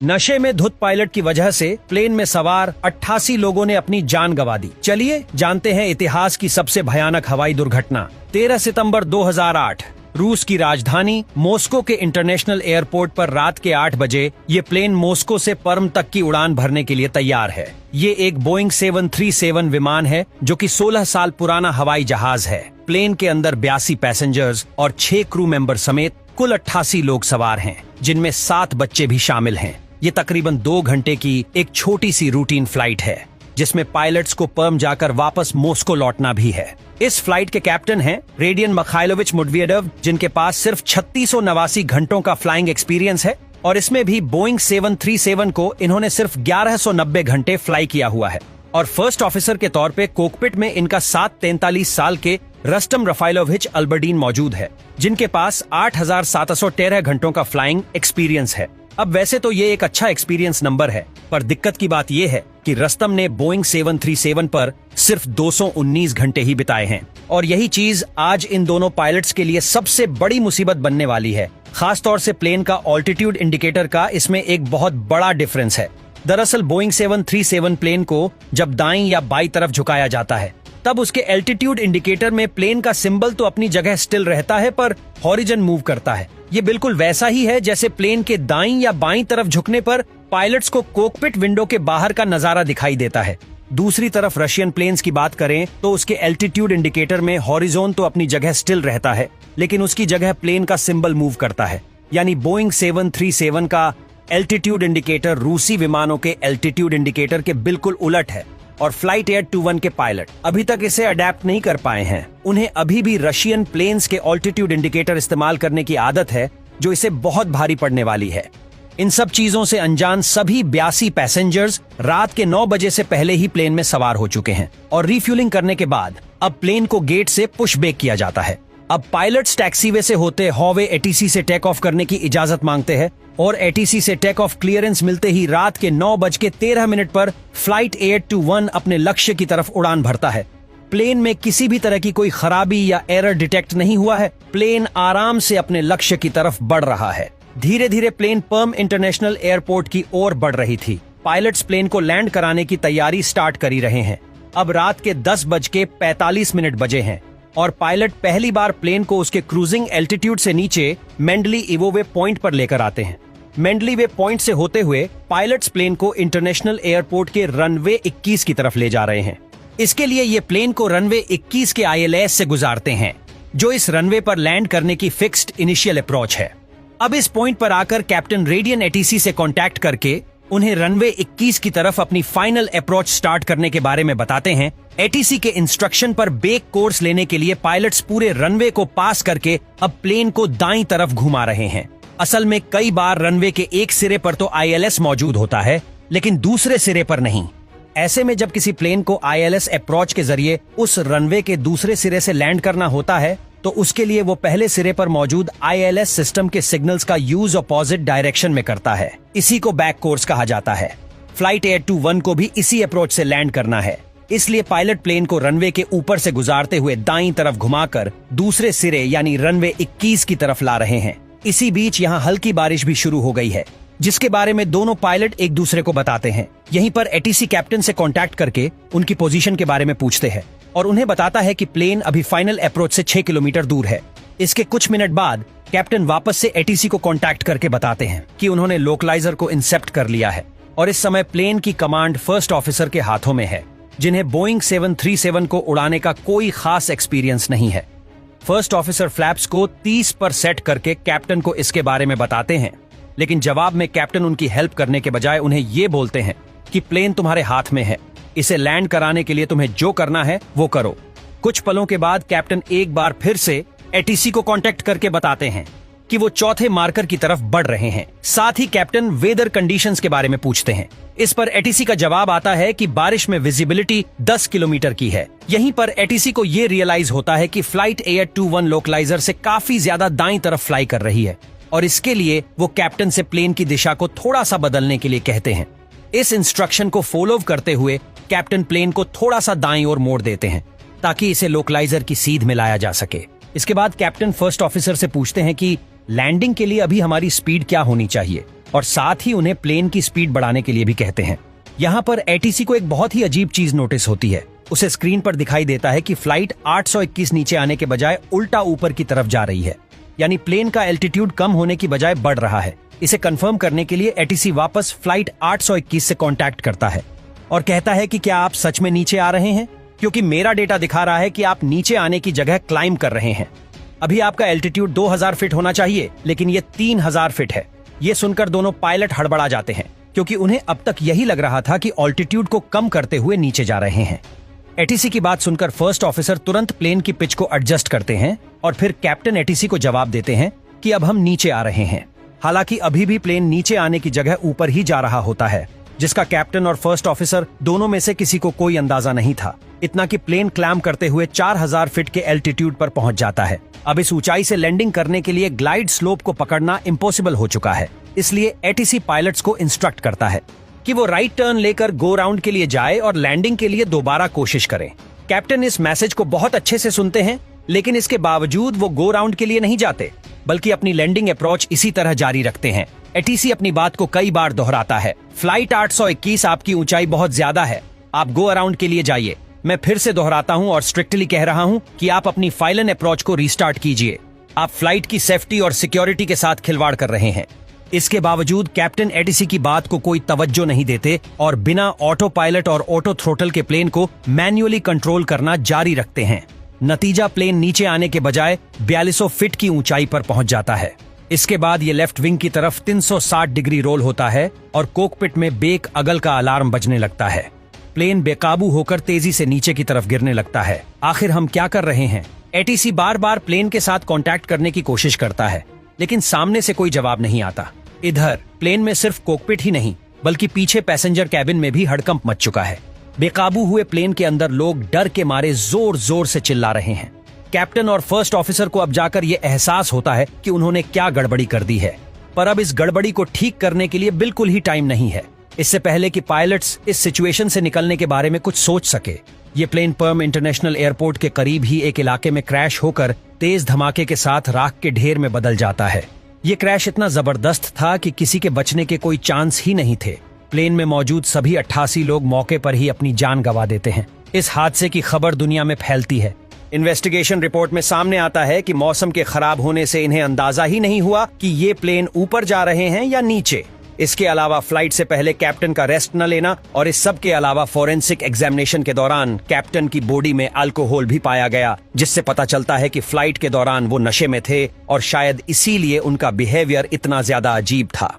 नशे में धुत पायलट की वजह से प्लेन में सवार 88 लोगों ने अपनी जान गंवा दी। चलिए जानते हैं इतिहास की सबसे भयानक हवाई दुर्घटना। 13 सितंबर 2008 रूस की राजधानी मॉस्को के इंटरनेशनल एयरपोर्ट पर रात के 8 बजे ये प्लेन मॉस्को से पर्म तक की उड़ान भरने के लिए तैयार है। ये एक बोइंग 737 विमान है जो कि 16 साल पुराना हवाई जहाज है। प्लेन के अंदर 82 पैसेंजर्स और 6 क्रू मेंबर समेत कुल 88 लोग सवार हैं, जिनमें 7 बच्चे भी शामिल हैं। ये तकरीबन 2 घंटे की एक छोटी सी रूटीन फ्लाइट है, जिसमें पायलट्स को पर्म जाकर वापस मॉस्को लौटना भी है। इस फ्लाइट के कैप्टन हैं रेडियन मिखाइलोविच मुडवेदेव, जिनके पास सिर्फ 3689 घंटों का फ्लाइंग एक्सपीरियंस है और इसमें भी बोइंग 737 को इन्होंने सिर्फ 1190 घंटे फ्लाई किया हुआ है। और फर्स्ट ऑफिसर के तौर पे कोकपिट में इनका 43 साल के रस्टम रफाइलोविच अल्बर्डीन मौजूद है, जिनके पास 8713 घंटों का फ्लाइंग एक्सपीरियंस है। अब वैसे तो ये एक अच्छा एक्सपीरियंस नंबर है, पर दिक्कत की बात ये है कि रस्तम ने बोइंग 737 पर सिर्फ 219 घंटे ही बिताए हैं। और यही चीज आज इन दोनों पायलट्स के लिए सबसे बड़ी मुसीबत बनने वाली है। खासतौर से प्लेन का ऑल्टीट्यूड इंडिकेटर का इसमें एक बहुत बड़ा डिफरेंस है। दरअसल बोइंग 737 प्लेन को जब दाईं या बाईं तरफ झुकाया जाता है, तब उसके एल्टीट्यूड इंडिकेटर में प्लेन का सिंबल तो अपनी जगह स्टिल रहता है, पर हॉरिजन मूव करता है। ये बिल्कुल वैसा ही है जैसे प्लेन के दाईं या बाईं तरफ झुकने पर पायलट्स को कोकपिट विंडो के बाहर का नजारा दिखाई देता है। दूसरी तरफ रशियन प्लेन्स की बात करें तो उसके एल्टीट्यूड इंडिकेटर में हॉरिजॉन तो अपनी जगह स्टिल रहता है, लेकिन उसकी जगह प्लेन का सिंबल मूव करता है। यानी बोइंग 737 का एल्टीट्यूड इंडिकेटर रूसी विमानों के एल्टीट्यूड इंडिकेटर के बिल्कुल उलट है। और फ्लाइट एयर 21 के पायलट अभी तक इसे अडेप्ट नहीं कर पाए हैं। उन्हें अभी भी रशियन प्लेन्स के ऑल्टीट्यूड इंडिकेटर इस्तेमाल करने की आदत है, जो इसे बहुत भारी पड़ने वाली है। इन सब चीजों से अनजान सभी 82 पैसेंजर्स रात के 9 बजे से पहले ही प्लेन में सवार हो चुके हैं और रिफ्यूलिंग करने के बाद अब प्लेन को गेट से पुश बैक किया जाता है। अब पायलट्स टैक्सीवे से होते हॉवे एटीसी से टेक ऑफ करने की इजाजत मांगते हैं और एटीसी से टेक ऑफ क्लियरेंस मिलते ही रात के 9:13 पर फ्लाइट एयर 21 अपने लक्ष्य की तरफ उड़ान भरता है। प्लेन में किसी भी तरह की कोई खराबी या एरर डिटेक्ट नहीं हुआ है। प्लेन आराम से अपने लक्ष्य की तरफ बढ़ रहा है। धीरे धीरे प्लेन पर्म इंटरनेशनल एयरपोर्ट की ओर बढ़ रही थी। पायलट्स प्लेन को लैंड कराने की तैयारी स्टार्ट कर ही रहे हैं। अब रात के 10:45 बजे हैं और पायलट पहली बार प्लेन को उसके क्रूजिंग एल्टीट्यूड से नीचे मेंडली इवोवे पॉइंट पर लेकर आते हैं। मेंडली वे पॉइंट से होते हुए पायलट्स प्लेन को इंटरनेशनल एयरपोर्ट के रनवे 21 की तरफ ले जा रहे हैं। इसके लिए ये प्लेन को रनवे 21 के ILS से गुजारते हैं, जो इस रनवे पर लैंड करने की फिक्स्ड इनिशियल अप्रोच है। अब इस पॉइंट पर आकर कैप्टन रेडियन एटीसी से कांटेक्ट करके उन्हें रनवे 21 की तरफ अपनी फाइनल अप्रोच स्टार्ट करने के बारे में बताते हैं। एटीसी के इंस्ट्रक्शन पर बेक कोर्स लेने के लिए पायलट्स पूरे रनवे को पास करके अब प्लेन को दाईं तरफ घुमा रहे हैं। असल में कई बार रनवे के एक सिरे पर तो ILS मौजूद होता है, लेकिन दूसरे सिरे पर नहीं। ऐसे में जब किसी प्लेन को ILS अप्रोच के जरिए उस रनवे के दूसरे सिरे से लैंड करना होता है, तो उसके लिए वो पहले सिरे पर मौजूद ILS सिस्टम के सिग्नल्स का यूज अपोजिट डायरेक्शन में करता है। इसी को बैक कोर्स कहा जाता है। फ्लाइट एयर 21 को भी इसी अप्रोच से लैंड करना है, इसलिए पायलट प्लेन को रनवे के ऊपर से गुजारते हुए दाईं तरफ घुमाकर दूसरे सिरे यानी रनवे 21 की तरफ ला रहे हैं। इसी बीच यहाँ हल्की बारिश भी शुरू हो गई है, जिसके बारे में दोनों पायलट एक दूसरे को बताते हैं। यहीं पर एटीसी कैप्टन से कांटेक्ट करके उनकी पोजीशन के बारे में पूछते हैं और उन्हें बताता है कि प्लेन अभी फाइनल अप्रोच से 6 किलोमीटर दूर है। इसके कुछ मिनट बाद कैप्टन वापस से एटीसी को कांटेक्ट करके बताते हैं कि उन्होंने लोकलाइजर को इंसेप्ट कर लिया है और इस समय प्लेन की कमांड फर्स्ट ऑफिसर के हाथों में है, जिन्हें बोइंग 737 को उड़ाने का कोई खास एक्सपीरियंस नहीं है। फर्स्ट ऑफिसर फ्लैप्स को 30 पर सेट करके कैप्टन को इसके बारे में बताते हैं, लेकिन जवाब में कैप्टन उनकी हेल्प करने के बजाय उन्हें ये बोलते हैं कि प्लेन तुम्हारे हाथ में है, इसे लैंड कराने के लिए तुम्हें जो करना है वो करो। कुछ पलों के बाद कैप्टन एक बार फिर से एटीसी को कांटेक्ट करके बताते हैं कि वो चौथे मार्कर की तरफ बढ़ रहे हैं। साथ ही कैप्टन वेदर कंडीशंस के बारे में पूछते हैं। इस पर एटीसी का जवाब आता है कि बारिश में विजिबिलिटी 10 किलोमीटर की है। यहीं पर एटीसी को ये रियलाइज होता है कि फ्लाइट एयर 21 लोकलाइजर से काफी ज्यादा दाईं तरफ फ्लाई कर रही है और इसके लिए वो कैप्टन से प्लेन की दिशा को थोड़ा सा बदलने के लिए कहते हैं। इस इंस्ट्रक्शन को फॉलो करते हुए कैप्टन प्लेन को थोड़ा सा दाईं ओर मोड़ देते हैं ताकि इसे लोकलाइजर की सीध में लाया जा सके। इसके बाद कैप्टन फर्स्ट ऑफिसर से पूछते हैं कि लैंडिंग के लिए अभी हमारी स्पीड क्या होनी चाहिए। और साथ ही उन्हें प्लेन की स्पीड बढ़ाने के लिए भी कहते हैं। यहाँ पर एटीसी को एक बहुत ही अजीब चीज नोटिस होती है। उसे स्क्रीन पर दिखाई देता है कि फ्लाइट 821 नीचे आने के बजाय उल्टा ऊपर की तरफ जा रही है, यानी प्लेन का एल्टीट्यूड कम होने की बजाय बढ़ रहा है। इसे कंफर्म करने के लिए एटीसी वापस फ्लाइट 821 से कांटेक्ट करता है और कहता है कि क्या आप सच में नीचे आ रहे हैं, क्योंकि मेरा डेटा दिखा रहा है कि आप नीचे आने की जगह क्लाइंब कर रहे हैं। अभी आपका एल्टीट्यूड 2000 फीट होना चाहिए, लेकिन ये 3000 फीट है। ये सुनकर दोनों पायलट हड़बड़ा जाते हैं, क्योंकि उन्हें अब तक यही लग रहा था कि ऑल्टीट्यूड को कम करते हुए नीचे जा रहे हैं। एटीसी की बात सुनकर फर्स्ट ऑफिसर तुरंत प्लेन की पिच को एडजस्ट करते हैं और फिर कैप्टन एटीसी को जवाब देते हैं कि अब हम नीचे आ रहे हैं। हालांकि अभी भी प्लेन नीचे आने की जगह ऊपर ही जा रहा होता है, जिसका कैप्टन और फर्स्ट ऑफिसर दोनों में से किसी को कोई अंदाजा नहीं था। इतना कि प्लेन क्लैम्प करते हुए 4000 फीट के एल्टीट्यूड पर पहुंच जाता है। अब इस ऊंचाई से लैंडिंग करने के लिए ग्लाइड स्लोप को पकड़ना इम्पॉसिबल हो चुका है। इसलिए एटीसी पायलट्स को इंस्ट्रक्ट करता है कि वो राइट टर्न लेकर गो राउंड के लिए जाए और लैंडिंग के लिए दोबारा कोशिश करें। कैप्टन इस मैसेज को बहुत अच्छे से सुनते हैं, लेकिन इसके बावजूद वो गो राउंड के लिए नहीं जाते, बल्कि अपनी लैंडिंग अप्रोच इसी तरह जारी रखते हैं। एटीसी अपनी बात को कई बार दोहराता है, फ्लाइट 821 आपकी ऊंचाई बहुत ज्यादा है, आप गो अराउंड के लिए जाइए। मैं फिर से दोहराता हूं और स्ट्रिक्टली कह रहा हूं कि आप अपनी फाइलन अप्रोच को रीस्टार्ट कीजिए। आप फ्लाइट की सेफ्टी और सिक्योरिटी के साथ खिलवाड़ कर रहे हैं। इसके बावजूद कैप्टन एटीसी की बात को कोई तवज्जो नहीं देते और बिना ऑटो पायलट और ऑटो थ्रोटल के प्लेन को मैन्युअली कंट्रोल करना जारी रखते हैं। नतीजा प्लेन नीचे आने के बजाय 4200 फीट की ऊंचाई पर पहुंच जाता है। इसके बाद ये लेफ्ट विंग की तरफ 360 डिग्री रोल होता है और कोकपिट में बेक अगल का अलार्म बजने लगता है। प्लेन बेकाबू होकर तेजी से नीचे की तरफ गिरने लगता है। आखिर हम क्या कर रहे हैं? एटीसी बार बार प्लेन के साथ कांटेक्ट करने की कोशिश करता है, लेकिन सामने से कोई जवाब नहीं आता। इधर प्लेन में सिर्फ कोकपिट ही नहीं, बल्कि पीछे पैसेंजर कैबिन में भी हड़कंप मच चुका है। बेकाबू हुए प्लेन के अंदर लोग डर के मारे जोर जोर से चिल्ला रहे हैं। कैप्टन और फर्स्ट ऑफिसर को अब जाकर ये एहसास होता है कि उन्होंने क्या गड़बड़ी कर दी है, पर अब इस गड़बड़ी को ठीक करने के लिए बिल्कुल ही टाइम नहीं है। इससे पहले कि पायलट्स इस सिचुएशन से निकलने के बारे में कुछ सोच सके, ये प्लेन पर्म इंटरनेशनल एयरपोर्ट के करीब ही एक इलाके में क्रैश होकर तेज धमाके के साथ राख के ढेर में बदल जाता है। ये क्रैश इतना जबरदस्त था कि किसी के बचने के कोई चांस ही नहीं थे। प्लेन में मौजूद सभी 88 लोग मौके पर ही अपनी जान गंवा देते हैं। इस हादसे की खबर दुनिया में फैलती है। इन्वेस्टिगेशन रिपोर्ट में सामने आता है कि मौसम के खराब होने से इन्हें अंदाजा ही नहीं हुआ कि ये प्लेन ऊपर जा रहे हैं या नीचे। इसके अलावा फ्लाइट से पहले कैप्टन का रेस्ट न लेना और इस सब के अलावा फोरेंसिक एग्जामिनेशन के दौरान कैप्टन की बॉडी में अल्कोहल भी पाया गया, जिससे पता चलता है कि फ्लाइट के दौरान वो नशे में थे और शायद इसीलिए उनका बिहेवियर इतना ज्यादा अजीब था।